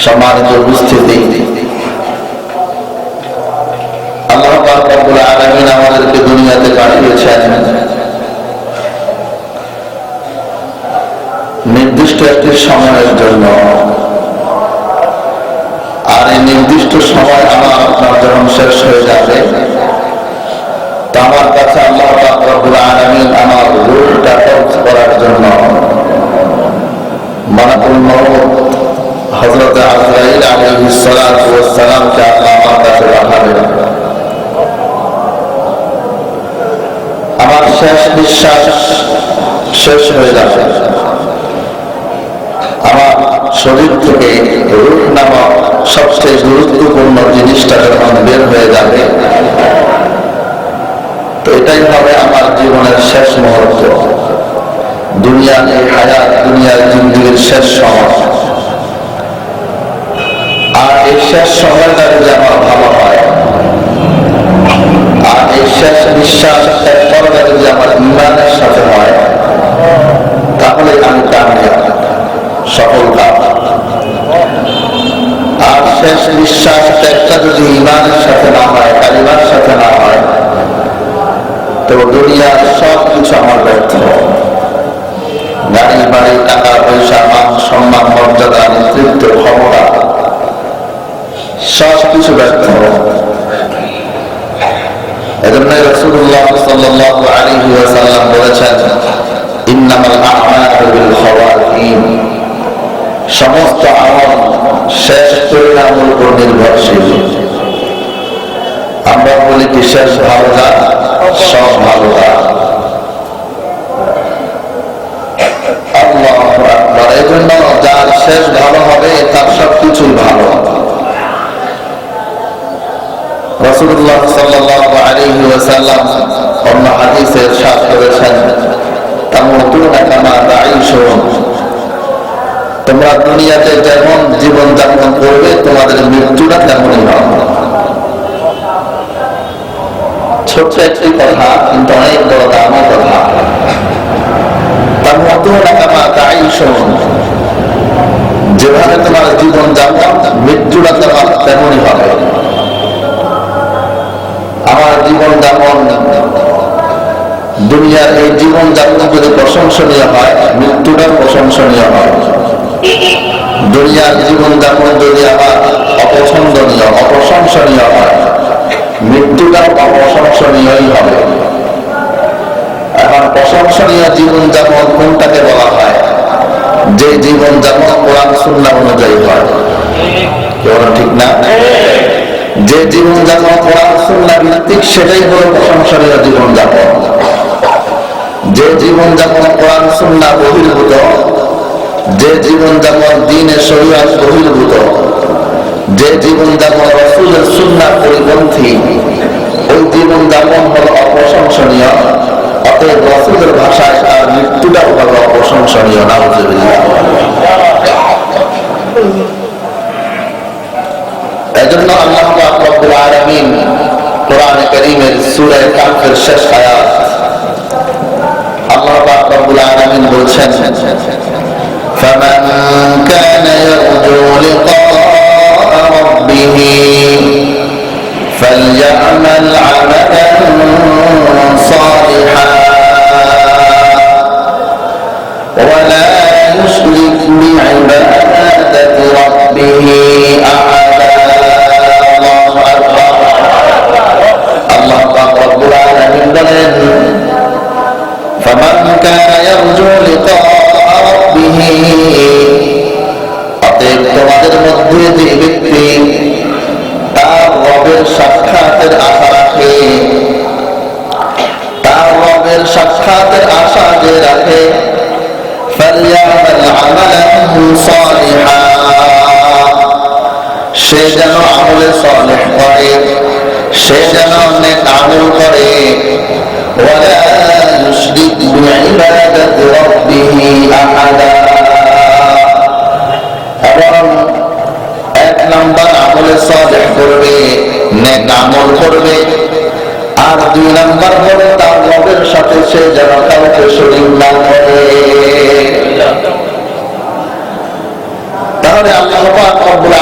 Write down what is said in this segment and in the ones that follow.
সম্মানিত উপস্থিতি, আল্লাহ পাক রব্বুল আলামিন আমাদেরকে দুনিয়াতে পাঠিয়েছেন নির্দিষ্ট একটি সময়ের জন্য। আর এই নির্দিষ্ট সময় আমার আপনার যখন শেষ হয়ে যাবে, তা আমার কাছে আল্লাহ পাক রব্বুল আলামিন আমার রূহটা কবজ করার জন্য মালাকুল মউত হযরত আজরাইল আলাইহিস সালাতু ওয়াস সালামকে আল্লাহ আমার কাছে পাঠাবেন। আমার শেষ নিঃশ্বাস শেষ হয়ে যাবে, আমার শরীর থেকে রূহ নামক সবচেয়ে গুরুত্বপূর্ণ জিনিসটা যখন বের হয়ে যাবে, তো এটাই হবে আমার জীবনের শেষ মুহূর্ত, দুনিয়ার এই হায়াত, দুনিয়ার জিন্দেগীর শেষ সময়। আর এই শেষ সময়টা যদি আমার ভালো হয়, আর এই শেষ নিঃশ্বাস ত্যাগ করাটা যদি আমার ঈমানের সাথে হয়, তাহলে আমি কামিয়াব, সফলতা। আর শেষ নিঃশ্বাস ত্যাগটা যদি ঈমানের সাথে না হয়, কালিমার সাথে না হয়, তো দুনিয়ার সব কিছু আমার ব্যর্থ। গাড়ি বাড়ি, টাকা পয়সা, মান সম্মান, মর্যাদা, নেতৃত্ব, ক্ষমতা, সব কিছু ব্যর্থ। এজন্যই রাসূলুল্লাহ সাল্লাল্লাহু আলাইহি ওয়াসাল্লাম বলেছেন, ইন্নামাল আ'মালু বিল খাওয়াতিম, সমস্ত আমল শেষ পরিণামের উপর নির্ভরশীল। আমরা বলি কি শেষ ভালো না, সব ভালো না। আল্লাহু আকবার। এই জন্য যার শেষ ভালো হবে তার সবকিছুই ভালো। রাসূলুল্লাহ সাল্লাল্লাহু আলাইহি ওয়াসাল্লাম অন্য হাদিসে ইরশাদ করেছেন, তামুতুনা কামা তাঈশুন, তোমরা দুনিয়াতে যেমন জীবন যাপন করবে তোমাদের মৃত্যুটা তেমনই হবে। ছোট্ট একটি কথা, কিন্তু অনেক বড় দামি কথা। তামুতুনা কামা তাঈশুন, যেভাবে তোমার জীবন যাপন, মৃত্যুটা তোমার তেমনই হবে। আমার জীবন যাপন, দুনিয়ার এই জীবন যাপন যদি প্রশংসনীয় হয়, মৃত্যুটা প্রশংসনীয় হয়। দুনিয়ার জীবন যাপন যদি আমার অপছন্দনীয়, অপ্রশংসনীয় হয়, মৃত্যুটাও অপ্রশংসনীয়ই হবে। এখন প্রশংসনীয় জীবন যাপন কোনটাকে বলা হয়? যে জীবন যাপন কোরআন সুন্নাহ অনুযায়ী হয়। কেউ ঠিক না? যে জীবন যাপন কোরআন সুন্নাহ ভিত্তিক, সেটাই হলো প্রশংসনীয় জীবন যাপন। যে জীবন যাপন কোরআন সুন্নাহ বহির্ভূত, যে জীবন যাপন দ্বীনে শরীয়ত বহির্ভূত, যে জীবন যাপন রাসূলের সুন্নাহ পরিপন্থী, ওই জীবন যাপন হলো অপ্রশংসনীয়। অতএব রাসূলের ভাষায় তার মৃত্যুটাও হলো অপ্রশংসনীয়। নাউযুবিল্লাহ। এজন্য আল্লাহ পাক রব্বুল আলামিন কোরআনে কারীমের সূরা কাহফের শেষ আয়াত, আল্লাহ পাক রব্বুল আলামিন বলছেন, فمن كان يرجو لقاء ربه فليعمل عملا صالحا ولا يشرك بعبادة ربه أحدا. الله أكبر. الله رب العالمين বলেন, فمن كان يرجو لقاء ربه, অতএব তোমাদের মধ্যে যে ব্যক্তি তার রবের সাক্ষাতের আশা রাখে, তার রবের সাক্ষাতের আশা যে রাখে, فليعمل عملا صالحا, সে যেন আমলে সালেহ করে, সে যেন নেক আমল করে, ولا يشرك بعبادة ربه أحدا. এবং এক নম্বর আমলে সালেহ করবে, নেক আমল করবে, আর দুই নম্বর হলো তার রবের সাথে সে যেন কাউকে শরীক না করে। তাহলে আল্লাহ পাক রব্বুল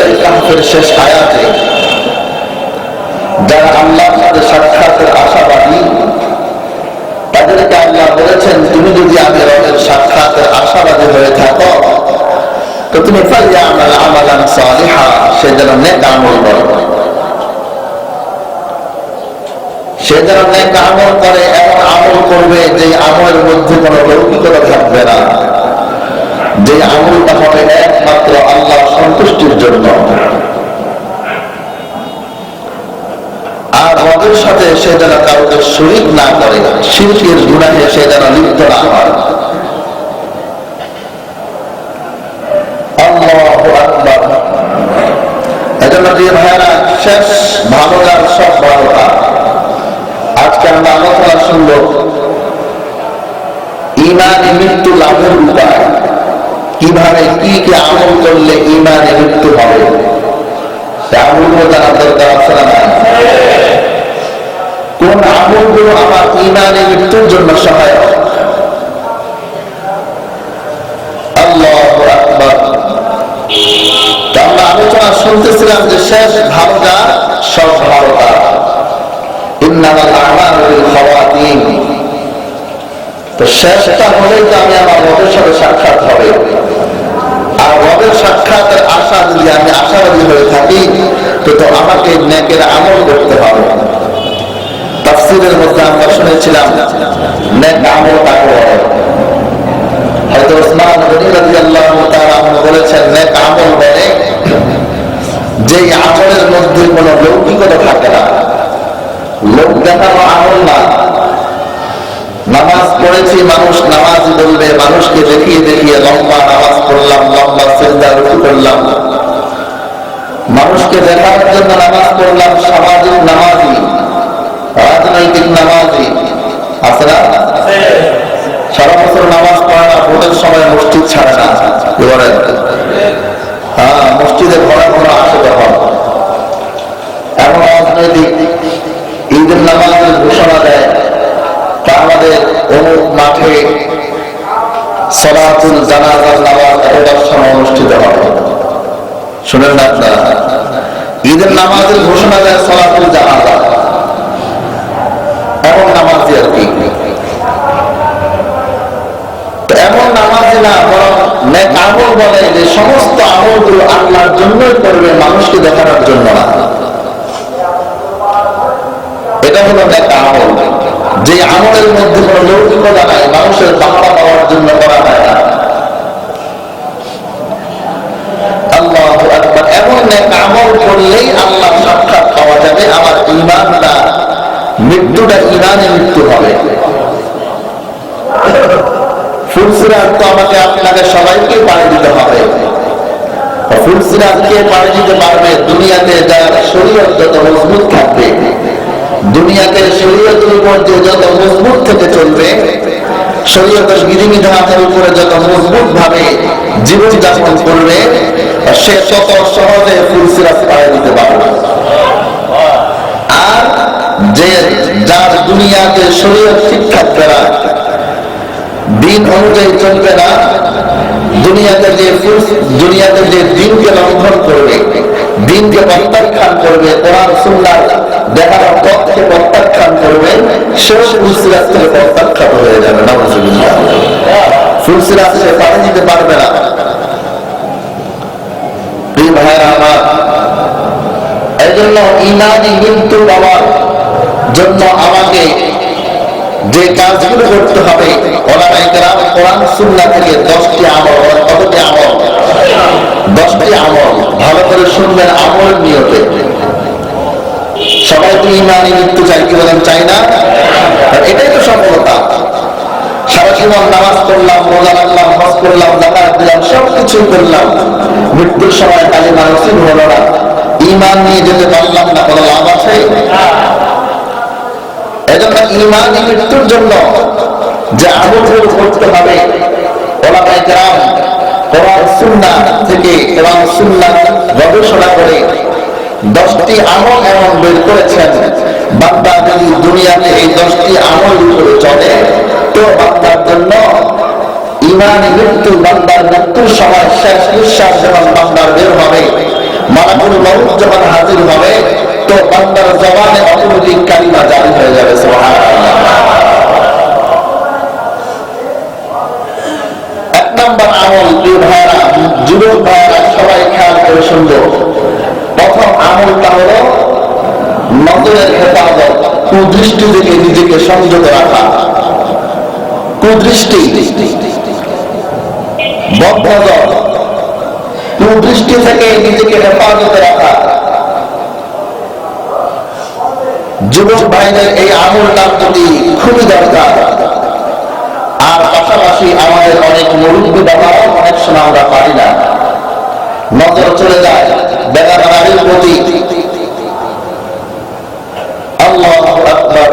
সূরা কাহফের শেষ আয়াতে যারা আল্লাহর সাথে সাক্ষাতের আশাবাদী তাদেরকে আল্লাহ বলেছেন, তুমি যদি আমি রবের সাক্ষাতের আশাবাদী হয়ে থাকো তো তুমি ফালইয়ামাল আমালান সালিহা, সে যেন নেক আমল করে, সে যেন নেক আমল করে, এমন আমল করবে যে আমলের মধ্যে কোনো লৌকিকতা থাকবে না, যে আমলটা হবে একমাত্র আল্লাহর সন্তুষ্টির জন্য। আর রবের সাথে সে যেন কাউকে শরীক না করে, শিরকের গুনাহে সে যেন লিপ্ত না হয়। আল্লাহু আকবার। এজন্য প্রিয় ভাইরা, শেষ ভালোটার সব ভালোটা। আজকে আমরা আলোচনা শুনব ঈমানে মৃত্যু লাভের উপায়, কিভাবে কি কি আমল করলে ঈমানে মৃত্যু হবে। আমলগুলো জানার দরকার আছে না নাই? কোন আমলগুলো আমার ঈমানে মৃত্যুর জন্য সহায়ক? আল্লাহু আকবার। আমরা আলোচনা শুনতেছিলাম যে শেষ ভালোটা সব ভালোটা, ইন্নামাল আমালু বিল খাওয়াতিম। তো শেষটা হলেই তো আমি আমার রবের সাথে সাক্ষাৎ হবে। আর রবের সাক্ষাতের আশা যদি আমি আশাবাদী হয়ে থাকি তো আমাকে নেকের আমল করতে হবে। তাফসীরের মধ্যে আমরা শুনেছিলাম নেক আমল কাকে বলে। হযরত ওসমান গনি রাদিয়াল্লাহু তাআলা বলেছেন, নেক আমল বলে যে আমলের মধ্যে কোনো লৌকিকতা থাকে না, লোক দেখানো আমল না। নামাজ পড়েছি, মানুষ নামাজি বলবে, মানুষকে দেখিয়ে দেখিয়ে লম্বা নামাজ পড়লাম, লম্বা সিজদা রুকু করলাম, মানুষকে দেখানোর জন্য নামাজ পড়লাম। সামাজিক নামাজি, রাজনৈতিক নামাজি আছে না? সারা বছর নামাজ পড়ে না, ভোটের সময় মসজিদ ছাড়ে না। কি বলেন? হ্যাঁ, মসজিদে ঘন ঘন আসে তখন। এমন রাজনৈতিক ঈদের নামাজের ঘোষণা দেয়, তা আমাদের অমুক মাঠে সালাতুল জানাজার নামাজ এতটার সময় অনুষ্ঠিত হবে। শুনেন না আপনারা? ঈদের নামাজের ঘোষণা দেয় সালাতুল জানাজা, এমন নামাজি আর কি। এমন নামাজি না, বরং নেক আমল বলে যে সমস্ত আমলগুলো আল্লাহর জন্যই করবে, মানুষকে দেখানোর জন্য না। এটা হলো নেক আমল, যে আমলের মধ্যে কোনো লৌকিকতা নাই, মানুষের বাহবা পাওয়ার জন্য করা হয় না। আল্লাহু আকবার। এমন নেক আমল করলেই আল্লাহর সাক্ষাৎ পাওয়া যাবে। আমার ঈমানটা, মৃত্যুটা ঈমানে মৃত্যু হবে। ফুলসিরাত তো আমাকে আপনাকে সবাইকে পাড়ি দিতে হবে। ফুলসিরাত কে পাড়ি দিতে পারবে? দুনিয়াতে যার শরীয়ত যত মজবুত থাকবে, দুনিয়াতে শরীয়তের উপর যে যত মজবুত থেকে চলবে, শরীয়তের বিধিবিধানের উপরে যত মজবুত ভাবে জীবন যাপন করবে, সে তত সহজে ফুলসিরাত পাড়ি দিতে পারবে। আর যে যার দুনিয়াতে শরীয়ত ঠিক থাকবে না, দিন অনুযায়ী চলবে না, দুনিয়াতে যে দিনকে লঙ্ঘন করবে, দিনকে প্রত্যাখ্যান করবে, কোরআন সুন্নাহ দেখানোর পথকে প্রত্যাখ্যান করবে, সেও ফুলসিরাত থেকে প্রত্যাখ্যাত হয়ে যাবে। নাউযুবিল্লাহ। ফুলসিরাত সে পাড়ি দিতে পারবে না। প্রিয় ভাইরা আমার, এই জন্য ঈমানি মৃত্যু পাওয়ার জন্য আমাকে যে কাজগুলো করতে হবে, ওলামায়ে কেরাম কোরআন সুন্নাহ থেকে 10টি আমল, কতটি আমল? 10টি আমল। ভালো করে শুনবেন, আমল নিয়তে। সবাই তো ঈমানি মৃত্যু চাই, কি বলেন? চাই না? এটাই তো সফলতা। সারা জীবন নামাজ পড়লাম, রোজা রাখলাম, হজ করলাম, যাকাত দিলাম, সবকিছু করলাম, মৃত্যুর সময় কালিমা নসিব হলো না, ঈমান নিয়ে যেতে পারলাম না, কোনো লাভ আছে? এজন্য ঈমানি মৃত্যুর জন্য যে আমলগুলো করতে হবে, ওলামায়ে কেরাম কোরআন সুন্নাহ থেকে, কোরআন সুন্নাহ গবেষণা করে 10টি আমল এমন বের করেছেন, বান্দা যদি দুনিয়াতে এই 10টি আমল করে চলে তো বান্দার জন্য ঈমানি মৃত্যু, বান্দার মৃত্যুর সময় শেষ নিঃশ্বাস যখন বান্দার বের হবে মালাকুল মউত যখন হাজির হবে তো বান্দার জবানে অটোমেটিক কালিমা জারি হয়ে যাবে। সুবহানাল্লাহ। এক নম্বর আমল, প্রিয় ভাইরা, যুবক ভাইরা সবাই খেয়াল করে শুনবো। প্রথম আমলটা হলো নজরের হেফাজত, কুদৃষ্টি থেকে নিজেকে সংযত রাখা। কুদৃষ্টি, বদনজর, কুদৃষ্টি থেকে নিজেকে হেফাজতে রাখা। যুবক ভাইদের এই আমলটার প্রতি খুবই দরকার। আর পাশাপাশি আমাদের অনেক মুরব্বী বাবাও অনেক সময় আমরা পারি না, নজর চলে যায় বেগানা নারীর প্রতি। আল্লাহু আকবার।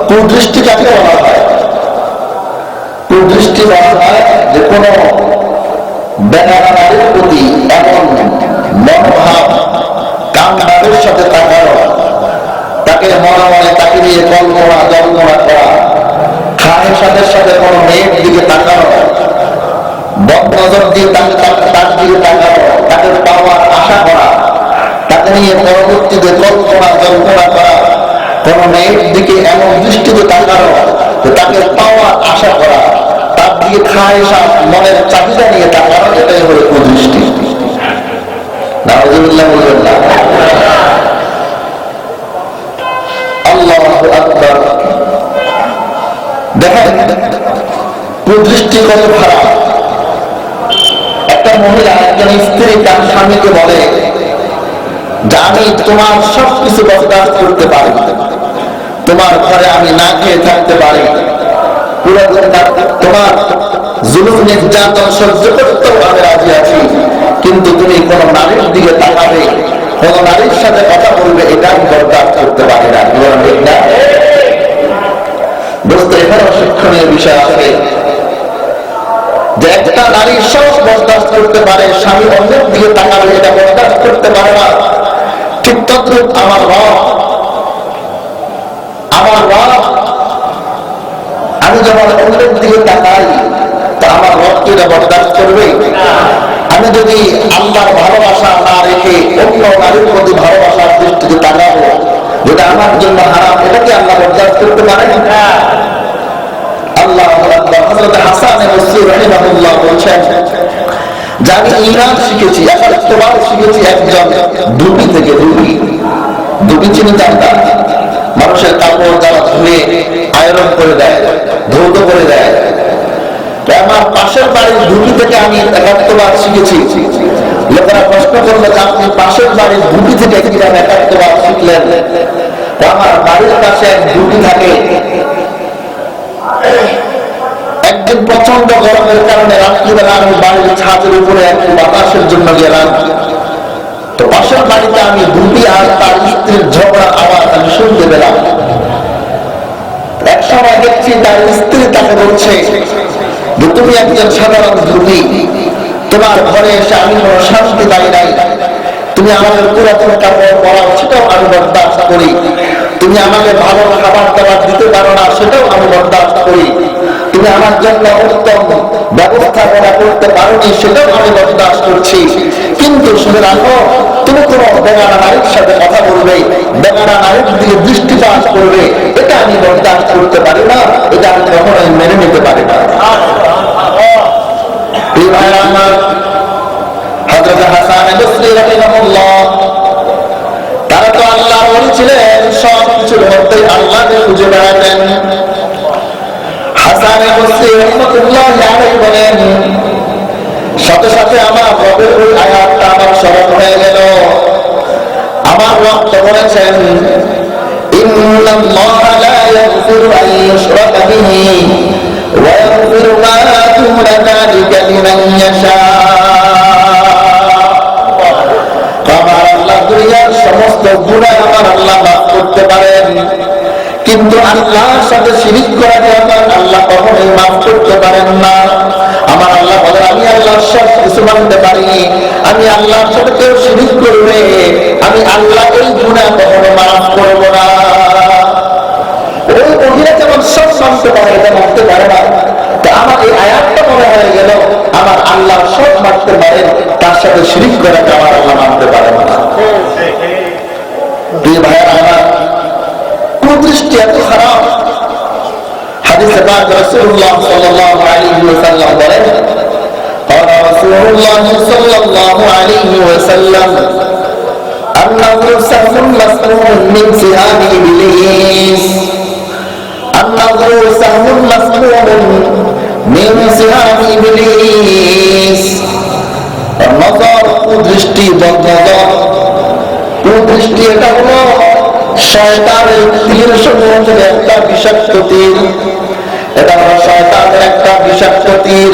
কুদৃষ্টি কাকে বলা হয়? কুদৃষ্টি বলা হয় যে কোন বেগানা নারীর প্রতি এমন মনোভাব, কামনাদের সাথে তাকানো, তাকে মনে মনে তাকে নিয়ে কল্পনা জল্পনা করা, খাহেসাদের সাথে কোনো মেয়ের দিকে তাকানো, বদনজর দিয়ে তার দিকে তাকানো, তাকে পাওয়ার আশা করা, তাকে নিয়ে পরবর্তীতে কল্পনা জল্পনা করা, কোন মেয়ের দিকে এমন দৃষ্টিতে তাকানো যে তাকে পাওয়ার আশা করা, তার দিকে খাহেসা মনের চাহিদা নিয়ে তাকানো, এটাই হলো কুদৃষ্টি। নাউযুবিল্লাহ বলবেন না। আল্লাহু আকবার। দেখেন কুদৃষ্টি কত খারাপ। একটা মহিলা, একজন স্ত্রী তার স্বামীকে বলে যে আমি তোমার সবকিছু বরদাস্ত করতে পারি, তোমার ঘরে আমি না খেয়ে থাকতে পারি, পুরো তোমার জুলুম নির্যাতন সহ্য করতেও আমি রাজি আছি, কিন্তু তুমি কোন নারীর দিকে তাকাবে, কোন নারীর সাথে কথা বলবে, এটা আমি বরদাস্ত করতে পারি না। ঠিক না? বুঝতে এখানেও শিক্ষণীয় বিষয় আছে যে একটা নারী সব বরদাস্ত করতে পারে, স্বামী অন্যের দিকে তাকাবে এটা বরদাস্ত করতে পারে না। ঠিক তদ্রুপ আমার রব, আমি যখন অন্যের দিকে তাকাই তা আমার রব কি এটা বরদাস্ত করবে? আমি যদি আল্লাহর ভালোবাসা না রেখে অন্য নারীর প্রতি ভালোবাসার দৃষ্টিতে তাকাবো, যেটা আমার জন্য হারাম, এটা কি আল্লাহ বরদাস্ত করতে পারে? আল্লাহু আকবার। হযরত হাসান বসরি রাহিমাহুল্লাহ বলেন যে আমি ঈমান শিখেছি, একাত্তবার শিখেছি একজন ধুবি থেকে। ধুবি চিনি আপনারা? মানুষের কাপড় যারা ধুয়ে আয়রন করে দেয়, ধৌত করে দেয়। তো আমার পাশের বাড়ির ধুবি থেকে আমি একাত্তবার শিখেছি। লোকেরা প্রশ্ন করলো যে আপনি পাশের বাড়ির ধুবি থেকে কিভাবে একাত্তবার শিখলেন? তো আমার বাড়ির কাছে এক ধুবি থাকে। একদিন প্রচন্ড গরমের কারণে রাত্রিবেলা আমি বাড়ির ছাদের উপরে একটু বাতাসের জন্য গেলাম। তো পাশের বাড়িতে আমি ধুবি আর তার স্ত্রীর ঝগড়ার আওয়াজ আমি শুনতে পেলাম। এক সময় দেখছি তার স্ত্রী তাকে বলছে যে তুমি একজন সাধারণ ধুবি, তোমার ঘরে এসে আমি কোনো শান্তি পাই নাই, তুমি আমাদের পুরাতন কাপড় পরা সেটাও আমি বরদাস্ত করি, তুমি আমাকে ভালো খাবার দাবার দিতে পারো না সেটাও আমি বরদাস্ত করি, তুমি আমার জন্য উত্তম ব্যবস্থাপনা করতে পারোনি সেটাও আমি বরদাস্ত করছি, কিন্তু শুনে রাখো তুমি কোনো বেগানা নারীর সাথে কথা বলবে, বেগানা নারীর দিকে দৃষ্টিপাত করবে, এটা আমি বরদাস্ত করতে পারি না, এটা আমি কখনোই মেনে নিতে পারি না। হযরত হাসান বসরি রাহিমাহুল্লাহ তারা তো আল্লাহর ওলি ছিলেন, সব কিছুর মধ্যে আল্লাহকে খুঁজে বেড়াতেন। হাসান বসরি রাহিমাহুল্লাহ আলাইহি বলেন সাথে সাথে আমার রবের ওই আয়াতটা আমার স্মরণ হয়ে গেল। আমার রব তো বলেছেন ইন্নাল্লাহা লা ইয়াগফিরু আন ইউশরাকা বিহি ওয়া ইয়াগফিরু মা দুনা যালিকা লিমান ইয়াশা। আমার আল্লাহ দুনিয়ার সমস্ত গুনাহ আমার আল্লাহ মাফ করতে পারেন, কিন্তু আল্লাহর সাথে শিরিক করাকে আমার আল্লাহ কখনোই মাফ করতে পারেন না। আমার আল্লাহ বলেন আমি আল্লাহর সব কিছু মানতে পারি, আমি আল্লাহর সাথে কেউ শিরিক করবে আমি আল্লাহ এই গুনাহ কখনো মাফ করব না। ওই মহিলা যেমন সব মানতে পারে এটা মানতে পারে না, তো আমার এই আয়াতটা মনে হয়ে গেল আমার আল্লাহর সব মানতে পারেন, তার সাথে শিরিক করে আমার আল্লাহ মানতে পারেন না। প্রিয় ভাইয়েরা আমার, কুদৃষ্টি এত খারাপ। হাদিসে পাক রাসূলুল্লাহ সাল্লাল্লাহু আলাইহি ওয়াসাল্লাম বলেন, قال رسول الله صلى الله عليه وسلم النظر سهم مسموم من سهام إبليس النظر سهم مسموم من سهام إبليس النظر কুদৃষ্টি বদনজর। কুদৃষ্টি এটা হলো শয়তানের তীর সমূহের একটা বিষাক্ত তীর। এটা হলো শয়তানের একটা বিষাক্ত তীর।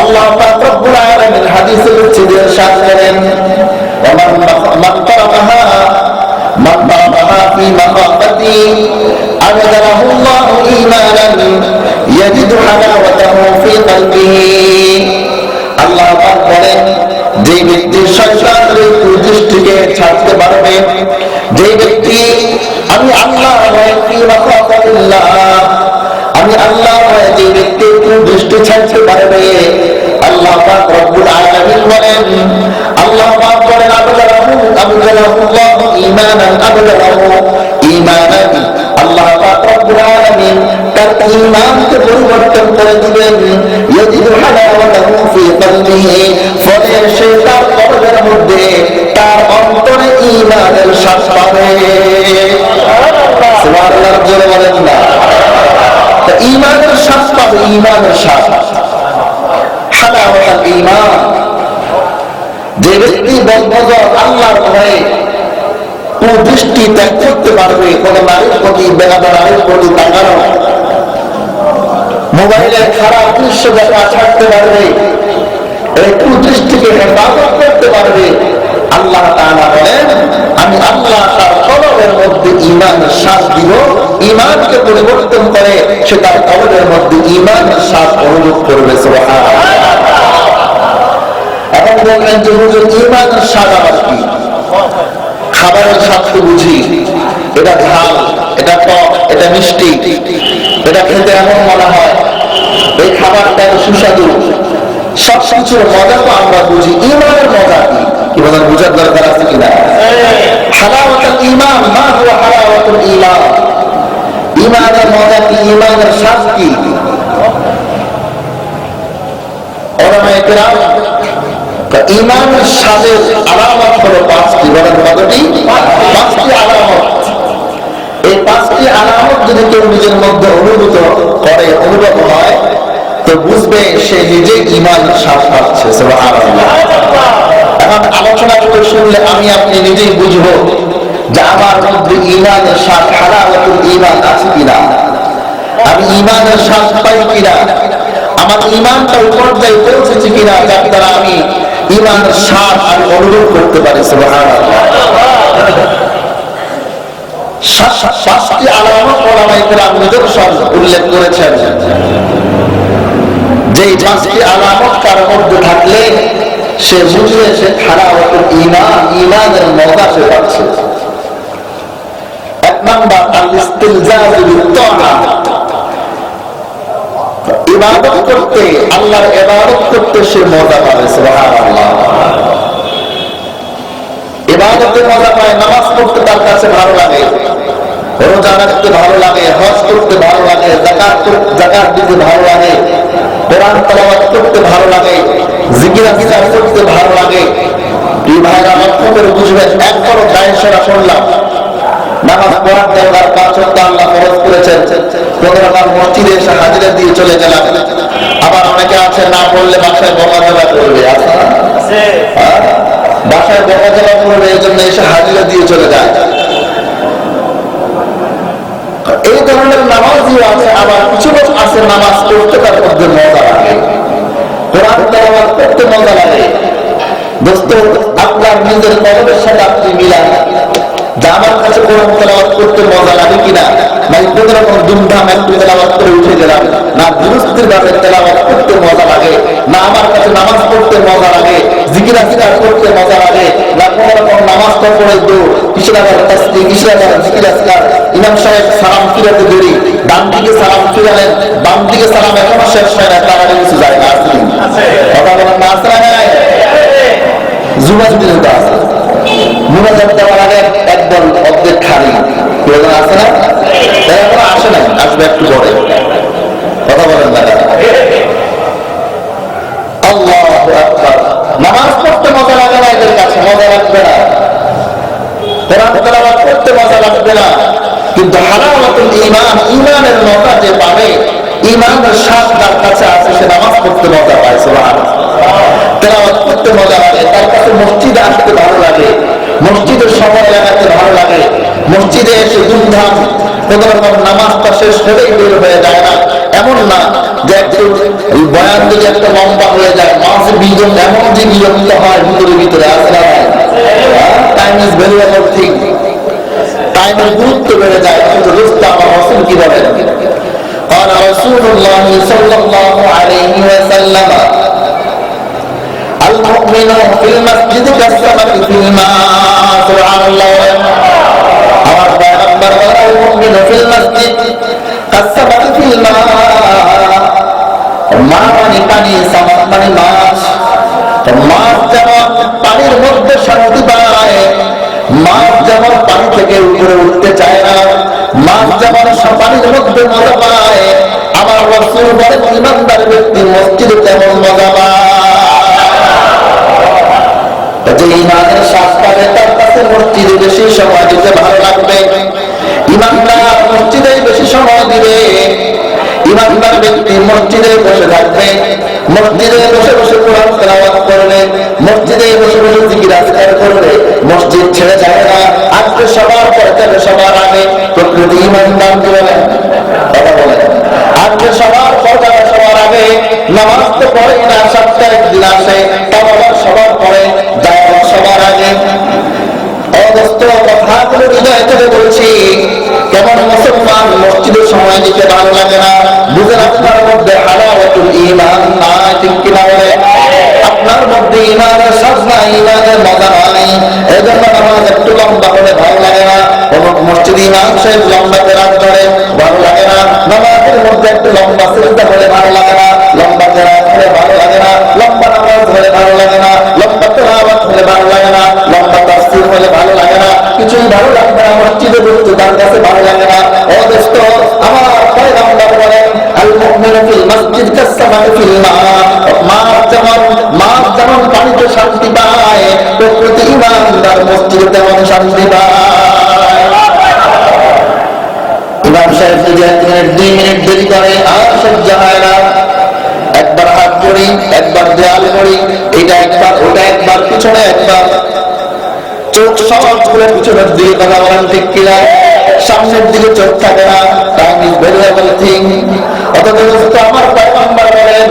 আল্লাহ পাক রব্বুল আলামিন হাদিসে ইরশাদ করেন, মান তারাকাহা ফি মাকাফাতি আবদালাহু আল্লাহু ঈমানান ইয়াজিদু হালাওয়াতাহু ফি কলবিহি। আল্লাহ পাক বলেন, যে ব্যক্তি শয়তানের কুদৃষ্টিকে ছাড়তে পারবে, যে ব্যক্তি আমি আল্লাহ ফি মাকাফাতিল্লাহ, আমি আল্লাহ যে ব্যক্তি কুদৃষ্টি ছাড়তে পারবে, আল্লাহ পাক রব্বুল আলামিন বলেন, আল্লাহ পাক বলেন আবদালাহু আল্লাহু ঈমানান আবদালাহু ঈমানান। আল্লাহ পাক রব্বুল আলামিন তার ঈমানকে পরিবর্তন করে দিবেন। ইয়াজিদু হালাওয়াতাহু ফি কলবিহি, ফলে সে তার কলবের মধ্যে, তার অন্তরে ঈমানের স্বাদ পাবে। সুবহানাল্লাহ, জোরে বলেন না। ঈমানের স্বাদ পাবে, ঈমানের স্বাদ, হালাওয়াতুল ঈমান। যে ব্যক্তি বদনজর আল্লাহর ভয়ে কুদৃষ্টি ত্যাগ করতে পারবে, কোন নারীর প্রতি, বেগাদা নারীর প্রতি তাকানো, মোবাইলের খারাপ দৃশ্য দেখা ছাড়তে পারবে, এই কুদৃষ্টিকে হেফাজত করতে পারবে, আল্লাহ তাআলা বলেন আমি আল্লাহ তার কলবের মধ্যে ঈমানের শ্বাস দিব। ঈমানকে পরিবর্তন করে সে তার কলবের মধ্যে ঈমানের শ্বাস অনুভব করবে। সুবহানাল্লাহ। এখন বললেন যে হুজুর ঈমানের স্বাদ আবার কি? খাবারের স্বাদ তো বুঝি, এটা ঝাল, এটা টক, এটা মিষ্টি, এটা খেতে এমন মনে হয়, এই খাবারটা সুস্বাদু, সব কিছুর মজা তো আমরা বুঝি। ঈমানের মজা কি? কি বলেন, বুঝার দরকার আছে কিনা? হালাওয়াতুল ঈমান, মা হুয়া হালাওয়াতুল ঈমান? ঈমানের মজা কি? ঈমানের স্বাদ কি? উলামায়ে কেরাম ঈমানের স্বাদের আলামত হলো পাঁচটি। বলেন কতটি? পাঁচটি আলামত। এই পাঁচটি আলামত যদি কেউ নিজের মধ্যে অনুভূত করে, অনুভব হয়, তো বুঝবে সে নিজে ঈমানের স্বাদ পাচ্ছে। সুবহানাল্লাহ। এখন আলোচনা করে শুনলে আমি আপনি নিজেই বুঝবো যে আমার মধ্যে ঈমানের স্বাদ, হালাওয়াতুল ঈমান আছে কিনা, আমি ঈমানের স্বাদ পাই কিনা, আমার ঈমানটা ওই পর্যায়ে পৌঁছেছে কিনা যার দ্বারা আমি ঈমানের স্বাদ আমি অনুভব করতে পারি। সুবহানাল্লাহ। পাঁচটি আলামত ওলামায়ে কেরাম নিদর্শন উল্লেখ করেছেন, যে পাঁচটি আলামত কার মধ্যে থাকলে সে বুঝবে সে হালাওয়াতুল ঈমান, ঈমানের মজা সে পাচ্ছে। এক নাম্বার আল ইস্তিলজাজু বিত-তাআ, ইবাদত করতে, আল্লাহর ইবাদত করতে সে মজা পাবে। সুবহানাল্লাহ। ইবাদতে মজা পায়, নামাজ পড়তে তার কাছে ভালো লাগে, রোজা রাখতে ভালো লাগে, হজ করতে ভালো লাগে, যাকাত দিতে ভালো লাগে, কোরআন তেলাওয়াত করতে ভালো লাগে, জিকির আজকার করতে ভালো লাগে। এই ভাইরা লক্ষ্য করে বুঝবেন, একবারও দায়ের সরা শুনলাম নামাজ পড়ার দরকার, 5 ওয়াক্ত আল্লাহ ফরজ করেছেন, 15 বার মসজিদে এসে হাজিরা দিয়ে চলে গেলাম। আবার অনেকে আছে না পড়লে বাসায় বকাঝকা করবে, আছে না? বাসায় বকাঝকা করবে, এই জন্য এসে হাজিরা দিয়ে চলে যায়। এই ধরনের নামাজও আছে। আবার কিছু লোক আছে নামাজ পড়তে তার মধ্যে মজা লাগে, কোরআন তেলাওয়াত করতে মজা লাগে। দোস্ত, আপনার নিজের কলবের সাথে আপনি মিলান যে আমার কাছে কোরআন তেলাওয়াত করতে মজা লাগে কিনা, না কোন রকম দুমধাম একটু তেলাওয়াত করে উঠে গেলাম, না দুরুস্তির ভাবে তেলাওয়াত করতে মজা লাগে, না আমার কাছে নামাজ পড়তে মজা লাগে, জিকির আজকার করতে মজা লাগে, না কোন রকম নামাজটা পড়ে দো কিসের আবার তাসবিহ, কিসের আবার জিকির আজকার, ইমাম সাহেব সালাম ফিরাতে দেরি, ডান দিকে সালাম ফিরালেন, বাম দিকে সালাম এখনো শেষ হয় না, তার আগে কিছু জায়গা আছে কথা বলেন না? আছে না? যুবা যদি আছে মুনাজাত দেওয়ার আগে একদম অর্ধেক খালি প্রয়োজন আছে না? এখন আসে নাই, আসবে একটু পরে কথা বলেন না? আল্লাহু আকবার। নামাজ পড়তে মজা লাগে না, এদের কাছে মজা লাগবে না, কোরআন তেলাওয়াত করতে মজা লাগবে না, কিন্তু হালাওয়াতুল ঈমান, ঈমানের মজা যে পাবে, ঈমানের স্বাদ তার কাছে আছে, সে নামাজ পড়তে মজা পায়। সুবহানাল্লাহ। তেলাওয়াত করতে মজা লাগে, তার কাছে মসজিদে আসতে ভালো লাগে, মসজিদের সময় লাগাতে ভালো লাগে, মসজিদে এসে ধুমধাম কোন রকম নামাজটা শেষ হলেই বের হয়ে যায় না, এমন না যে একটু বয়ান যদি একটা লম্বা হয়ে যায়, মাঝে বিজন এমন যে বিরক্ত হয় ভিতরে ভিতরে আছে না? টাইম ইজ ভ্যালুয়েবল থিং, টাইমের গুরুত্ব বেড়ে যায়। কিন্তু রুস্তাম আমার রাসূল কি বলেন? قال رسول الله صلى الله عليه وسلم المؤمن في المسجد كالسمك في الماء। سبحان الله। আমার পয়গম্বর বলেন المؤمن في المسجد كالسمك في الماء। মা মানে পানি, সামাক মানে মাছ। মাছ যেমন পানির মধ্যে শান্তি পায়, মাছ যেমন পানি থেকে উপরে উঠতে চায় না, মাছ যেমন পানির মধ্যে মজা পায়, আমার রাসূল বলেন ঈমানদার ব্যক্তি মসজিদে তেমন মজা পায়। যে ঈমানের স্বাদ পাবে তার কাছে মসজিদে বেশি সময় দিতে ভালো লাগবে, ঈমানদার মসজিদে বেশি সময় দিবে। ঈমানদার ব্যক্তি মসজিদে বসে থাকবে, মসজিদে বসে বসে কোরআন তেলাওয়াত করবে, মসজিদে বসে বসে জিকির আজকার করবে, মসজিদ ছেড়ে যায় না। আজকে সবার পরে যাবে সবার আগে প্রকৃতি ঈমানদার কি বলেন? কথা বলেন। আজকে সবার পর যাবে সবার আগে, নামাজ তো পড়ে না, সপ্তাহে একদিন আসে, তাও আবার সবার পরে যায় সবার আগে। অবস্থ কথাগুলো হৃদয় থেকে বলছি, কেমন মুসলমান মসজিদের সময় দিতে ভালো লাগে না? বুঝেন আপনার মধ্যে হালাওয়াতুল ঈমান নাই, ঠিক কিনা বলে? আপনার মধ্যে ঈমানের স্বাদ নাই, ঈমানের মজা নাই, এজন্য নামাজ একটু লম্বা হলে ভালো লাগে না। অমুক মসজিদ ইমাম সাহেব লম্বা কেরাত করে ভালো লাগে না, নামাজের মধ্যে একটু লম্বা সিজদা হলে ভালো লাগে না, লম্বা কেরাত হলে ভালো লাগে না, লম্বা নামাজ হলে ভালো লাগে না, লম্বা তেলাওয়াত হলে ভালো লাগে না, লম্বা তাফসীর হলে ভালো লাগে না, কিছুই ভালো লাগবে না, মসজিদে বসতে তার কাছে ভালো লাগে না। ও দোস্ত, আমার পয়গম্বর বলেন আল মুমিনু ফিল মাসজিদ কাসসামাকি ফিল মা। মাছ যেমন পানিতে শান্তি পায়, প্রকৃতি ঈমানদার মসজিদে তেমন শান্তি পায়। ইমাম সাহেব যদি 1 মিনিট 2 মিনিট দেরি করে আর সহ্য হয় না, একবার হাত করি, একবার দেয়াল করি, এটা একবার ওটা একবার, পিছনে একবার, চোখ সব ঘুরে পিছনের দিকে কথা বলেন, ঠিক কিনা? সামনের দিকে চোখ থাকে না, টাইম ইজ ভ্যালুয়েবল থিং। অথচ আমার পয়গম্বর বলেন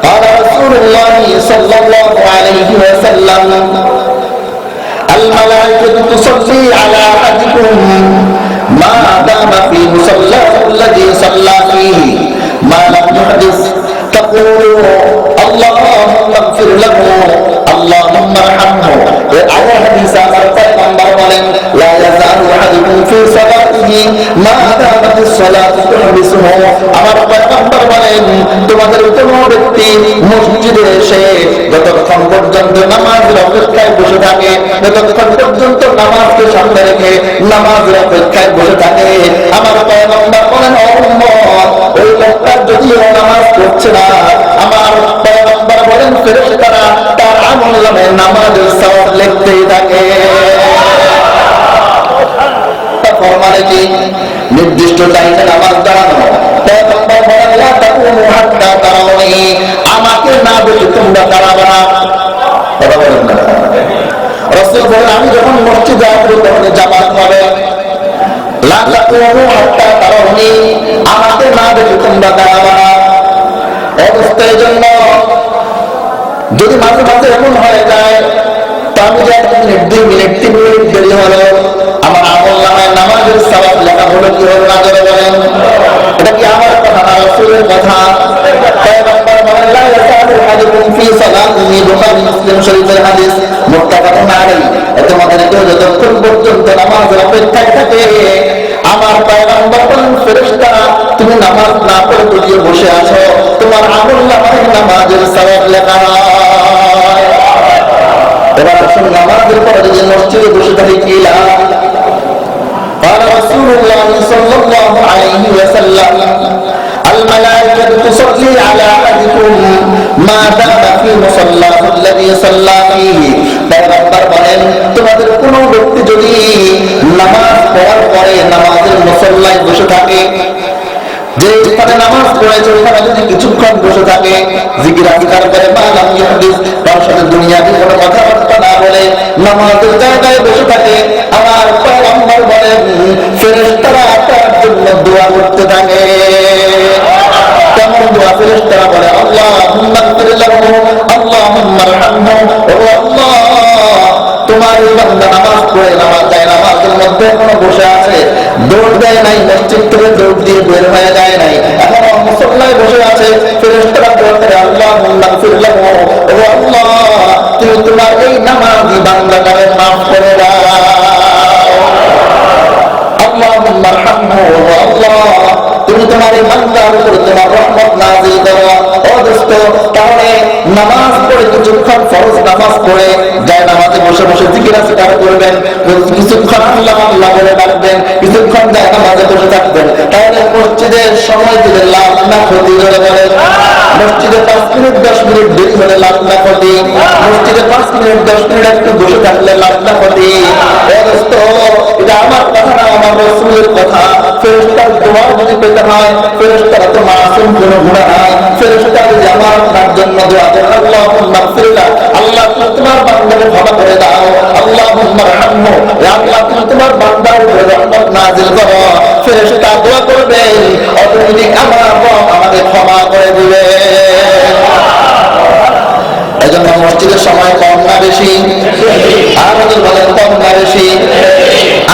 قال رسول الله صلى الله عليه وسلم الملائكة تصلي على أحدكم ما دام في مصلاه الذي صلى فيه ما لم يحدث تقول اللهم اغفر له اللهم ارحمه। على حديث আমার পয়গম্বর বলেন لا يزال أحدكم في صلاته ما دامت الصلاة تحبسه। আমার পয়গম্বর বলেন তোমাদের কোন ব্যক্তি মসজিদে এসে যতক্ষণ পর্যন্ত নামাজের অপেক্ষায় বসে থাকে, যতক্ষণ পর্যন্ত নামাজকে সামনে রেখে নামাজের অপেক্ষায় বসে থাকে, আমার পয়গম্বর বলেন ও উম্মত, ওই লোকটা যদিও নামাজ পড়ছে না, আমার পয়গম্বর বলেন ফেরেশতারা তার আমলনামে নামাজের সওয়াব লিখতেই থাকে। ফরমালিটি নির্দিষ্ট টাইমে নামাজ দাঁড়ানো। পয়গম্বর বলেন লা তাকুমু হাত্তা তারাউনি, আমাকে না দেখে তোমরা দাঁড়াবে না। কথা বলেন না? রাসূল বলেন আমি যখন মসজিদে আসব তখন জামাত হবে। লা তাকুমু হাত্তা তারাউনি, আমাকে না দেখে তোমরা দাঁড়াবে না। অবস্থার জন্য যদি মাঝে মাঝে এমন হয়ে যায় তো আমি যে 1 মিনিট 2 মিনিট 3 মিনিট দেরি হলো, আমার আমলনামায় নামাজের সওয়াব লেখা হলো কি হলো না জোরে বলেন? এটা কি আমার কথা না রাসূলের কথা? পয়গম্বর বলেন লা ইয়াসালু আহাদুকুম ফি সালাতিহি, বুখারী মুসলিম শরীফের হাদিস, মুত্তাফাকুন আলাইহি। তোমাদের কেউ যতক্ষণ পর্যন্ত নামাজের অপেক্ষায় থাকে, আমার পয়গম্বর বলেন ফেরেশতারা নামাজ না পড়ে যদিও বসে আছো, তোমার আমলনামায় নামাজের সওয়াব লেখা হয়। এবার আসুন, নামাজের পরে যদি মসজিদে বসে থাকি কি লাভ? قال رسول الله صلى الله عليه وسلم الملائكة تصلي على أحدكم ما دام في مصلاه الذي صلى فيه। পয়গম্বর বলেন, তোমাদের কোন ব্যক্তি যদি নামাজ পড়ার পরে নামাজের মুসল্লায় বসে থাকে, যে স্থানে নামাজ পড়েছে ওখানে যদি কিছুক্ষণ বসে থাকে, জিকির আজকার করে বা লাম ইয়াহদিস, তার সাথে দুনিয়াবি কোনো কথাবার্তা না বলে নামাজের জায়গায় বসে থাকে, আমার পয়গম্বর বলেন ফেরেশতারা তার জন্য দোয়া করতে থাকে। কেমন দোয়া? ফেরেশতারা বলে আল্লাহুম্মা ইগফির লাহু, আল্লাহুম্মা আরহামহু, ও আল্লাহ তোমার এই বান্দা নামাজ পড়ে নামাজের মধ্যে এখনো বসে আছে, দৌড় দেয় নাই, মসজিদ থেকে দৌড় দিয়ে বের হয়ে যায় নাই, এখনো মুসল্লায় বসে আছে। ফেরেশতারা দোয়া করে আল্লাহুম্মা ইগফির লাহু, ও আল্লাহ তুমি তোমার এই নামাজি বান্দাটাকে মাফ করে দাও। আল্লাহুম্মা আরহামহু, ও আল্লাহ তুমি তোমার এই বান্দার উপরে তোমার রহমত নাযিল করো। ও দোস্ত, তাহলে নামাজ পড়ে কিছুক্ষণ ফরজ নামাজ পড়ে যায় নামাজে বসে বসে জিকির আজকার করবেন, কিছুক্ষণ আল্লাহ আল্লাহ বলে ডাকবেন, কিছুক্ষণ যায় নামাজে বসে থাকবেন, তাহলে মসজিদের সময় দিলে লাভ না ক্ষতি? ধরে বলেন, মসজিদে 5 মিনিট 10 মিনিট দেরি হলে লাভ না ক্ষতি? মসজিদে 5 মিনিট 10 মিনিট একটু বসে থাকলে লাভ না ক্ষতি? ও দোস্ত, এটা আমার কথা না, আমার রাসূলের কথা। ফেরেশতার দোয়া যদি পেতে হয়, ফেরেশতারা তো মাসুম, কোনো গুনাহ নাই। ফেরেশতা যদি আমার আপনার জন্য দোয়া করে আল্লাহুম্মা ইগফির লাহু, আল্লাহ তুমি তোমার বান্দাকে ক্ষমা করে দাও, আল্লাহুম্মা আরহামহু, হে আল্লাহ তুমি তোমার বান্দার উপরে রহমত নাযিল করো, ফেরেশতা দোয়া করবে অটোমেটিক আমার রব আমাকে ক্ষমা করে দিবে। এজন্য মসজিদের সময় কম না বেশি? আর যদি বলেন কম না বেশি?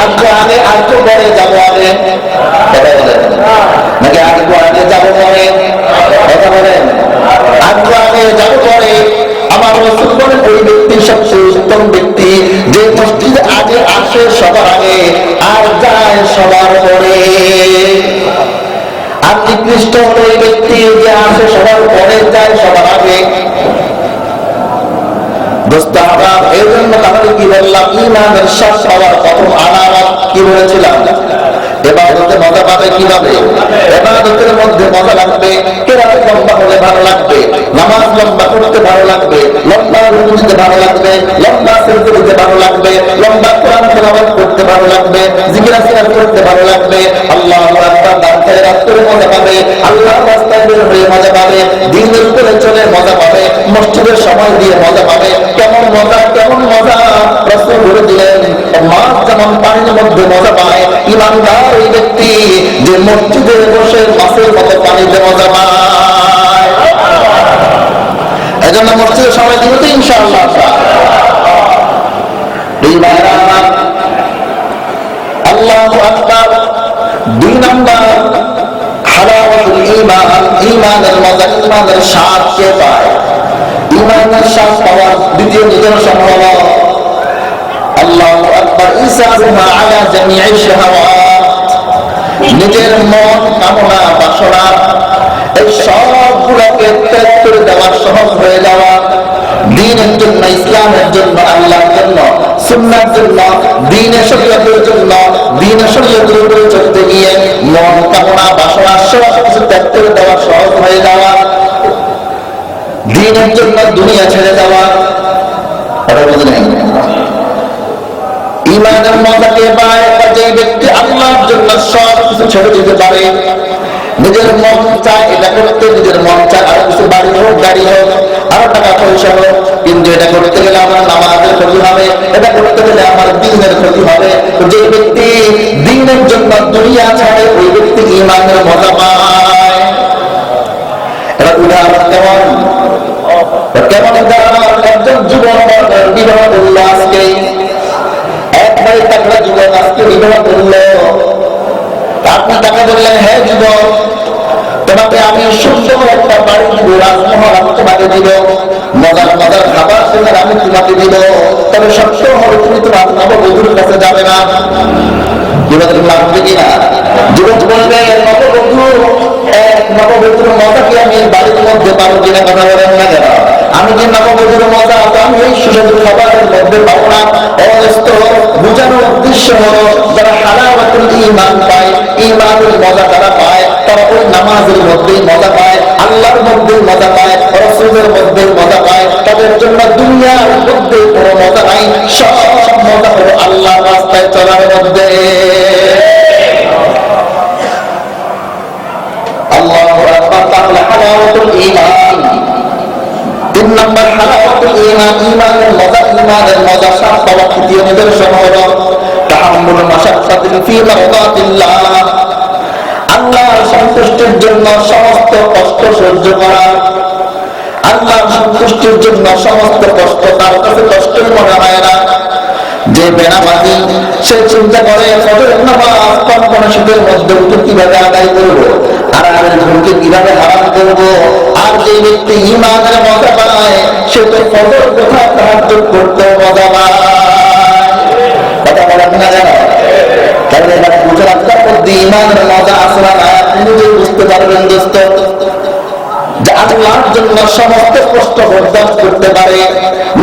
আজকে আগে আজকে পরে যাবো আগে, কথা বলেন নাকি আজকে আগে যাবো পরে? কথা বলেন, আজকে আগে যাবো পরে। আমার রাসূল বলেন ওই ব্যক্তি সবচেয়ে উত্তম ব্যক্তি যে মসজিদে আগে আসে সবার আগে আর যায় সবার পরে। আর নিকৃষ্ট হলো ওই ব্যক্তি যে আসে সবার পরে যায় সবার আগে। দোস্ত আমরা এই জন্য তাহলে কি বললাম, ঈমানের শ্বাস পাওয়ার প্রথম আলামত কি বলেছিলাম? ইবাদতে মজা পাবে কিভাবে? ইবাদতের মধ্যে মজা লাগবে, কিরাত লম্বা হলে ভালো লাগবে, নামাজ লম্বা করতে ভালো লাগবে, লম্বা রুকু দিতে ভালো লাগবে, লম্বা সিজদা দিতে ভালো লাগবে, লম্বা কোরআন তেলাওয়াত করতে ভালো লাগবে, জিকির আজকার করতে ভালো লাগবে, আল্লাহু আকবার দাঁড়িয়ে রাখতে মজা পাবে, আল্লাহর রাস্তায় বের হয়ে মজা পাবে, দ্বীনের উপরে চলে মজা পাবে, মসজিদের সময় দিয়ে মজা পাবে। কেমন মজা, কেমন মজা! রাসূল বলে দিলেন মাছ যেমন পানির মধ্যে মজা পায়, ঈমানদার ওই ব্যক্তি যে মসজিদে বসে মাছের মতো পানিতে মজা পায়। এজন্য মসজিদের সময় দিব তো ইনশাআল্লাহ। আল্লাহু আকবার। 2 নাম্বার হালাওয়াতুল ঈমান, ঈমানের মজা, ঈমানের স্বাদ কে পায়? ঈমানের স্বাদ পাওয়ার দ্বিতীয় নিদর্শন হলো আল্লাহু আকবার ইসারুহা আলা জামি'i শাহাওয়াত। নিজের মন কামনা বাসনা এই সবগুলোকে ত্যাগ করে দেওয়া, সহজ হয়ে যাওয়া, দ্বীনের জন্য, ইসলামের জন্য, আল্লাহর জন্য, সুন্নাহর জন্য, দ্বীনের শরীয়তের জন্য, দ্বীনের শরীয়তের উপরে চলতে গিয়ে মন কামনা বাসনা সব কিছু ত্যাগ করে দেওয়া, সহজ হয়ে যাওয়া, দ্বীনের জন্য দুনিয়া ছেড়ে যাওয়া। এটা বুঝলেন? ঈমানের মজাকে পায় যে ব্যক্তি আল্লাহর জন্য সব কিছু ছেড়ে দিতে পারে। নিজের মন চায় এটা করতে, নিজের মন চায় আরো কিছু বাড়ি হোক, গাড়ি হোক, আরো টাকা পয়সা হোক, কিন্তু এটা করতে গেলে আমার নামাজের ক্ষতি হবে, এটা করতে গেলে আমার দ্বীনের ক্ষতি হবে। যে ব্যক্তি দ্বীনের জন্য দুনিয়া ছাড়ে ওই ব্যক্তি ঈমানের মজা পায়। এটা উদাহরণ কেমন? কেমন উদাহরণ? একজন যুবক বিবাহ করল আজকে, একবারে টাকা যুবক আজকে বিবাহ করল, আপনি তাকে বললেন হ্যাঁ যুবক তোমাকে আমি সুন্দর একটা বাড়ি দিব, রাজমহল আমি তোমাকে দিব, মজার মজার খাবার সেখানে আমি তোমাকে দিব, তবে সত্য হলে তুমি তোমার নববধূর কাছে যাবে না। যুবক লাগবে কিনা? যুবক বলবে নববধূ মজা কি আমি বাড়ির মধ্যে পাবো কিনা, কথা বলেন না কেন? আমি যে নববধূর মজা আমি এই সুস্বাদু খাবারের মধ্যে পাবো না। অবস্থ বোঝানোর উদ্দেশ্য হলো যারা হালাওয়াতুল ঈমান পায়, ঈমানের মজা তারা পায়, তারা ওই নামাজের মধ্যেই মজা পায়, আল্লাহর মধ্যে মজা পায়, রাসূলের মধ্যে মজা পায়। তাদের জন্য দুনিয়ার মধ্যে কোনো মজা নাই, সব মজা হলো আল্লাহর রাস্তায় চলার মধ্যে। আল্লাহু আকবার। তাহলে হালাওয়াতুল ঈমান, 3 নম্বর হালাওয়াতুল ঈমান, ঈমানের মজা সাত পাওয়ার তৃতীয় নিদর্শন হলো তাহাম্মুল মাশাক্কাতিন ফি মারদাতিল্লাহ, আল্লাহর সন্তুষ্টির জন্য সমস্ত কষ্ট সহ্য করা। আল্লাহর সন্তুষ্টির জন্য সমস্ত কষ্ট তার কাছে কষ্টই মনে হয় না। যে বেনামাজি সে চিন্তা করে ফজরের নামাজ কনকনে শীতের মধ্যে উঠে কিভাবে আদায় করবো, আর আমি ঘুমকে কিভাবে হারাম করবো। আর যে ব্যক্তি ঈমানের মজা পায় সে তো ফজর কোথায় তাহাজ্জুদ করতে মজা পায়, কথা বলেন না কেন? তাহলে এবার বুঝে রাখতে মধ্যে ঈমানের মজা আছে না, নিজেই বুঝতে পারবেন দোস্ত। যে আল্লাহর জন্য সমস্ত কষ্ট বরদাস্ত করতে পারে।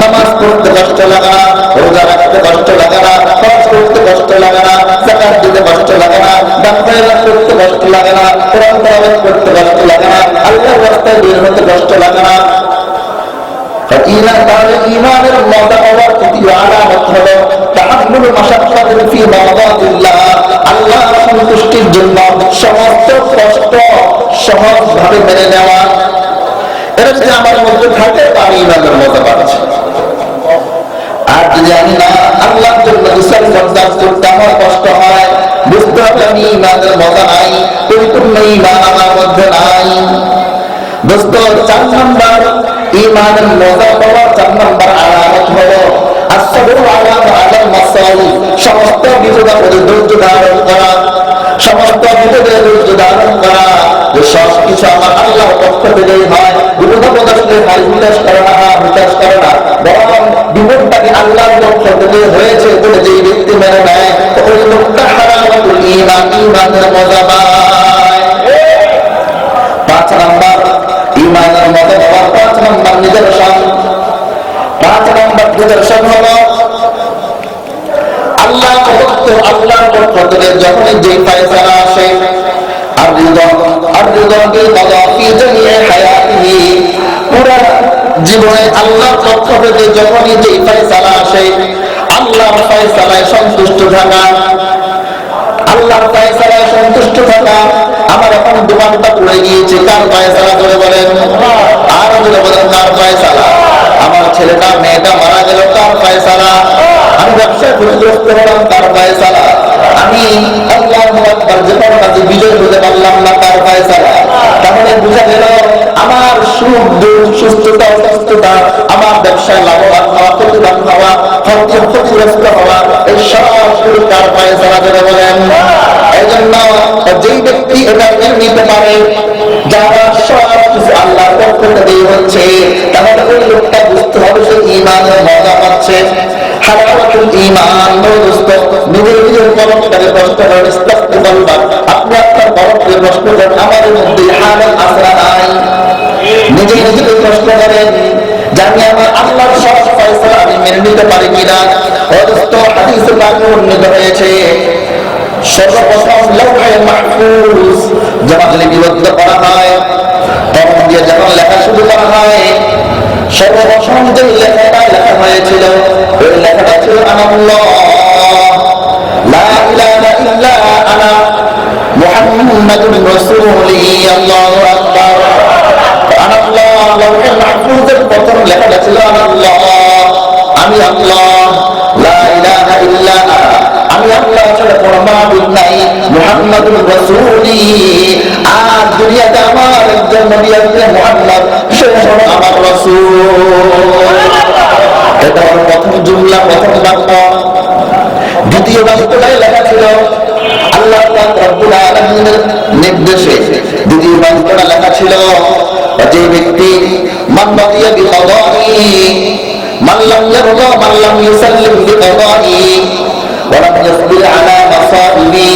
নামাজ পড়তে কষ্ট লাগে না, রোজা রাখতে কষ্ট লাগে না, হজ করতে কষ্ট লাগে না, যাকাত দিতে কষ্ট লাগে না, দান খয়রাত করতে কষ্ট লাগে না, কোরআন তেলাওয়াত করতে কষ্ট লাগে না, আল্লাহর রাস্তায় বের হতে কষ্ট লাগে না। ঈমানের মজা হওয়ার তৃতীয় আলামত হলো তাহাম্মুল মাশাক্কাতিন ফি মারদাতিল্লাহ, আল্লাহর সন্তুষ্টির জন্য সমস্ত কষ্ট সহজভাবে মেনে নেওয়া। এটা যদি আমার মধ্যে থাকে আমি ঈমানের মজা পাচ্ছি। আর যদি আমি না আল্লাহর জন্য বিচার বরদাস্ত করতে আমার কষ্ট হয়, বুঝতে হবে আমি ঈমানের মজা নাই, পরিপূর্ণ ঈমান আমার মধ্যে নাই। দোস্ত 4 নম্বর ঈমানের মজা পাওয়ার 4 নম্বর আলামত হলো আসসাবরু আলা মাসাইব, সমস্ত বিপদে ধৈর্য ধারণ করা, সমস্ত বিপদে ধৈর্য ধারণ করা। যে সব কিছু আমার আল্লাহর পক্ষ থেকেই হয়, বিপদ আসলে ভাই বিলাস করে না, বিলাস করে না, বরং বিপদটাকে আল্লাহর পক্ষ থেকে হয়েছে বলে যেই ব্যক্তি মেনে নেয় ওই লোকটা হালাওয়াতুল ঈমান, ঈমানের মজা পায়। 5 নম্বর ঈমানের মজা পাওয়ার 5 নম্বর নিদর্শন, 5 নম্বর নিদর্শন হলো আল্লাহর পক্ষ থেকে যখনই যে ফয়সালা আসে, আর রিদা বিল কদা ফি জামি'i হায়াতিহি, পুরা জীবনে আল্লাহর পক্ষ থেকে যখনই যে ফয়সালা আসে, আল্লাহর ফয়সালায় সন্তুষ্ট থাকা, আল্লাহর ফয়সালায় সন্তুষ্ট থাকা। আমার এখন দোকানটা পড়ে গিয়েছে, কার ফয়সালা করে বলেন? আর যদি বলেন কার ফয়সালা? আমার ছেলেটা মেয়েটা মারা গেল, কার ফয়সালা? আমি ব্যবসায় ক্ষতিগ্রস্ত হলাম, কার ফয়সালা? আমি আল্লাহু আকবার যে কাজে বিজয় হতে পারলাম না, কার ফয়সালা? তাহলে বুঝা গেল আমার সুখ দুঃখ, সুস্থতা অসুস্থতা, আমার ব্যবসায় লাভবান হওয়া, প্রতিদান হওয়া, ক্ষতিগ্রস্ত হওয়া, এই সবগুলো কার ফয়সালা করে বলেন? এই জন্য যেই ব্যক্তি এটা মেনে নিতে পারে যারা সব কিছু আল্লাহর পক্ষ থেকেই হচ্ছে, তাহলে ওই লোকটা বুঝতে হবে সে ঈমানের মজা পাচ্ছে। হালাওয়াতুল ঈমান দোস্ত, নিজের পরবর্তীতে প্রশ্ন করেন, ইস্তাগফিরুল্লাহ, আপনি আপনার পরবর্তীতে প্রশ্ন করেন আমাদের মধ্যে হালাল আসরা নাই। নিজেকে প্রশ্ন করেন যে আমি আমার আল্লাহর সব ফয়সালা আমি মেনে নিতে পারি কিনা। দোস্ত হাদিসে পাকে উল্লেখ হয়েছে সর্বপ্রথম লৌহে মাহফুজ যখন লিপিবদ্ধ করা হয়, তখন দিয়ে যখন লেখা শুরু করা হয়, সর্বপ্রথম যে লেখাটা লেখা হয়েছিল ওই লেখাটা ছিল আনাল্লাহ লা ইলাহা ইল্লা আনা মুহাম্মাদুর রাসূলুল্লাহ। আল্লাহু আকবার। আনাল্লাহ, লৌহে মাহফুজের প্রথম লেখাটা ছিল আনাল্লাহ, আমি আল্লাহ, লা ইলাহা ইল্লা আনা, আমি আল্লাহ ছাড়া কোনো মাবুদ নাই, মুহাম্মাদুর রাসূলুল্লাহ, আর দুনিয়াতে আমার একজন নবী আছে মুহাম্মদ, সে হলো আমার রাসূল। এটা হলো প্রথম জুমলা, প্রথম বাক্য। দ্বিতীয় বাক্যটাই লেখা ছিল আল্লাহ পাক রব্বুল আলামিনের নির্দেশে। দ্বিতীয় বাক্যটা লেখা ছিল যে ব্যক্তি মান বাদিয়া বিকদাই মান লাম ইয়ারদা মান লাম ইউসাল্লিম বিকদাই ولم يصبر على مصائبه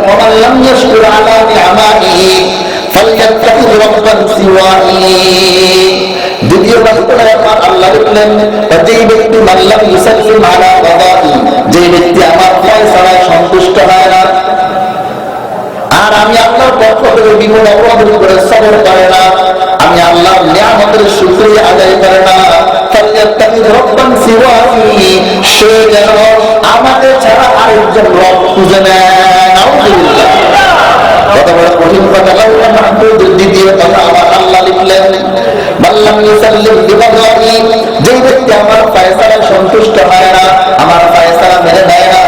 ومن لم يشكر على نعمائه فليتق রব্বান সিওয়াহি। দ্বিতীয় বাক্যে আমার আল্লাহ লিখলেন যে ব্যক্তি মাল্লাম ইউসাল্লিম আলা কাদাই, যে ব্যক্তি আমার ফয়সালায় সন্তুষ্ট হয় না আর আমি আল্লাহর পক্ষ থেকে বিপদ অবলম্বন করে সবর করে না, আমি আল্লাহর নিয়ামতের শুকরিয়া আদায় করে না, ফাল্যাত্তাখিয রব্বান সিওয়াহি, সে যেন আমাকে ছাড়া আরেকজন রব খুঁজে নেয়। নাউযুবিল্লাহ। কত বড় কঠিন কথা। লাউলা মাহফুজের দ্বিতীয় কথা আমার আল্লাহ লিখলেন মাল্লাম ইউসাল্লিম বিকাদাই, যে ব্যক্তি আমার ফয়সালায় সন্তুষ্ট হয় না, আমার ফয়সালা মেনে নেয় না,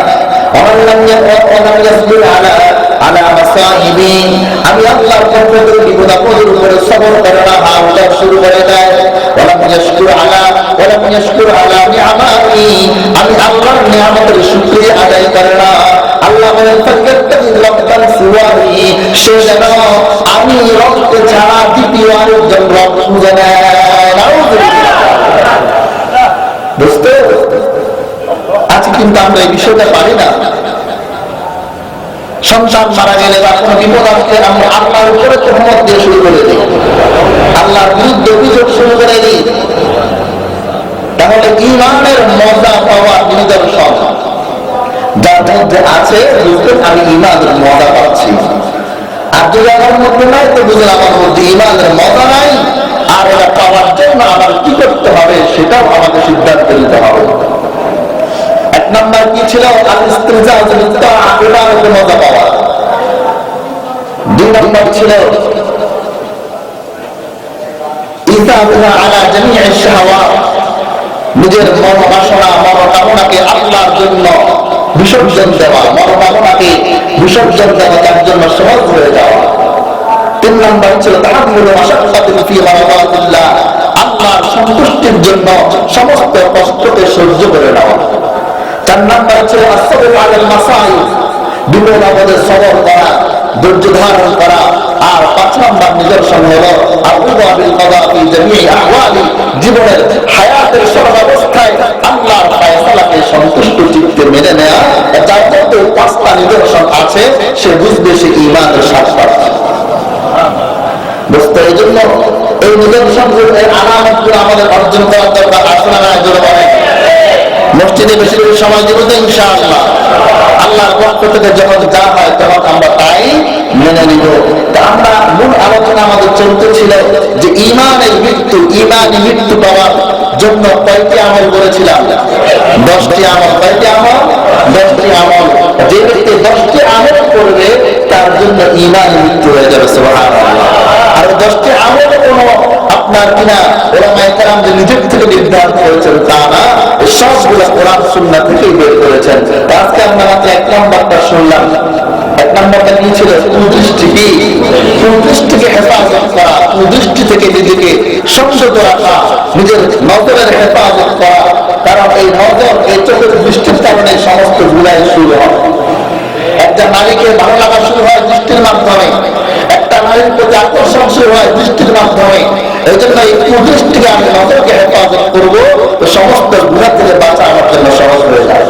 ওয়ালাম ইয়াসবির আলা মাসাইবি, আমি আল্লাহর পক্ষ থেকে বিপদ আপদের উপরে সবর করে না, হাওলা শুরু করে দেয়। ওয়ালাম ইয়াশকুর আলা নিআমাতি, আমি আল্লাহর নিয়ামতের শুকরিয়া আদায় করে না। আল্লাহ বলেন ফাল্যাত্তাখিয রব্বান সিওয়াহি, সে যেন আমি রবকে ছাড়া দ্বিতীয় আরেকজন রব খুঁজে নেয়। নাউযুবিল্লাহ। বুঝতে আজকে কিন্তু আমরা এই বিষয়টা পারি না। সন্তান মারা গেলে বা কোনো বিপদ আসলে আমরা আল্লাহর উপরে তহমত দিয়ে শুরু করে দিই, আল্লাহর বিরুদ্ধে অভিযোগ শুরু করে দিই। তাহলে ঈমানের মজা পাওয়ার নিদর্শন যার মধ্যে আছে, বুঝবেন আমি ঈমানের মজা পাচ্ছি। আর যদি আমার মধ্যে নাই তো বুঝলেন আমার মধ্যে ঈমানের মজা নাই, আর এটা পাওয়ার জন্য আমার কি করতে হবে সেটাও আমাকে সিদ্ধান্ত নিতে হবে। এক নম্বর কি ছিল? মজা পাওয়া। দুই নম্বর ছিল নিজের মন বাসনা মনোকামনাকে আল্লাহর জন্য বিসর্জন দেওয়া, মনোকামনাকে বিসর্জন দেওয়া, তার জন্য সহজ হয়ে যাওয়া। তিন নম্বর ছিল তাহাম্মুলু মাশাক্কাতিন ফি মারাদাতিল্লাহ, আল্লাহর সন্তুষ্টির জন্য সমস্ত কষ্টকে সহ্য করে নেওয়া। চার নম্বর ছিল আসসাবরু আলাল মাসাইব, বিপদ আপদে সবর করা, ধৈর্য ধারণ করা। আর পাঁচ নম্বর নিদর্শন হলো আল-রিদা বিল কাদা ফি জামিই আহওয়ালি, জীবনের হায়াতের সর্বাবস্থায় আল্লাহর ফয়সালাকে সন্তুষ্ট চিত্তে মেনে নেওয়া। যার মধ্যে পাঁচটা নিদর্শন আছে, সে বুঝবে সে ঈমানের স্বাদ পাচ্ছে। বুঝতে এই জন্য এই নিদর্শনগুলো, এই আলামতগুলো আমাদের অর্জন করার দরকার। আসলে না জোরে বলেন মসজিদে বেশি বেশি সময় দিব তো ইনশাআল্লাহ। আল্লাহর পক্ষ থেকে যখন যা হয় তখন আমরা তাই মেনে নিব। তা আমরা মূল আলোচনা আমাদের চলতেছিল যে ঈমানের মৃত্যু, ঈমানি মৃত্যু পাওয়ার জন্য কয়টি আমল করেছিলাম? 10টি আমল। কয়টি আমল? 10টি আমল। যে ব্যক্তি 10টি আমল করবে তার জন্য ঈমানি মৃত্যু হয়ে যাবে। সুবহানাল্লাহ। আর 10টি আমল কোনো আপনার কিনা ওলামায়ে কেরাম যে নিজের থেকে নির্ধারণ করেছেন তা না, সবগুলো কোরআন সুন্নাহ থেকেই বের করেছেন। আজকে আমরা মাত্র এক নম্বরটা শুনলাম। এক নম্বরটা কি ছিল? কুদৃষ্টিকে হেফাজত করা, কুদৃষ্টি থেকে নিজেকে সংযত রাখা, নিজের নজরের হেফাজত করা। কারণ এই নজর, এই চোখের দৃষ্টির কারণে সমস্ত গুনাহ শুরু হয়। একটা নারীকে ভালো লাগা শুরু হয় দৃষ্টির মাধ্যমে, একটা নারীর প্রতি আকর্ষণ শুরু হয় দৃষ্টির মাধ্যমে। এই জন্য এই কুদৃষ্টিকে আমি নজরকে হেফাজত করবো, সমস্ত গুনাহ থেকে বাঁচা আমার জন্য সহজ হয়ে যায়।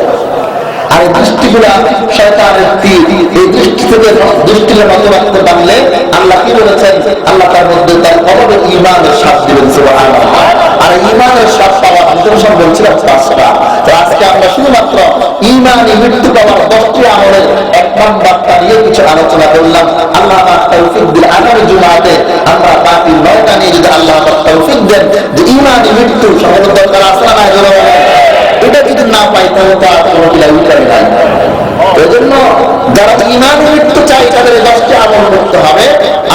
আর এই দৃষ্টিগুলা শয়তানের তীর, এই দৃষ্টি থেকে দৃষ্টিকে নজর রাখতে পারলে আল্লাহ কি বলেছেন? আল্লাহ তার মধ্যে তার অভাবে ঈমানের স্বাদ দিবেন। সুবহানাল্লাহ। আর ঈমানের স্বাদ পাওয়ার নিদর্শন বলছিলাম 5টা। তো আজকে আমরা শুধুমাত্র ঈমানি মৃত্যু পাওয়ার 10টি আমলের এক নম্বরটা নিয়ে কিছু আলোচনা করলাম। আল্লাহ পাক তৌফিক দিলে আগামী জুমাতে আমরা বাকি 9টা নিয়ে যদি আল্লাহ পাক তৌফিক দেন যে ঈমানি মৃত্যু সমাধান দরকার আছে না? এটা যদি না পাই তাহলে তো আর কোনো উপায় নাই। এই জন্য যারা ঈমানি মৃত্যু চাই তাদের 10টি আমল করতে হবে।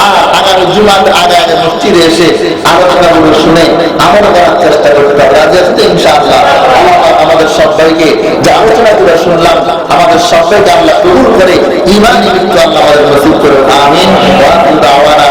আর আগামী জুমাতে আগে আগে মসজিদে এসে আলোচনাগুলো শুনে আমল করার চেষ্টা করতে হবে। রাজি আছেন ইনশাআল্লাহ? আল্লাহ আমাদের সবাইকে যে আলোচনাগুলো শুনলাম, আমাদের সবাইকে আল্লাহ কবুল করে ঈমানি মৃত্যু আল্লাহ আমাদের নসিব করুন। আমিন। ওয়া আখিরু দাওয়ানা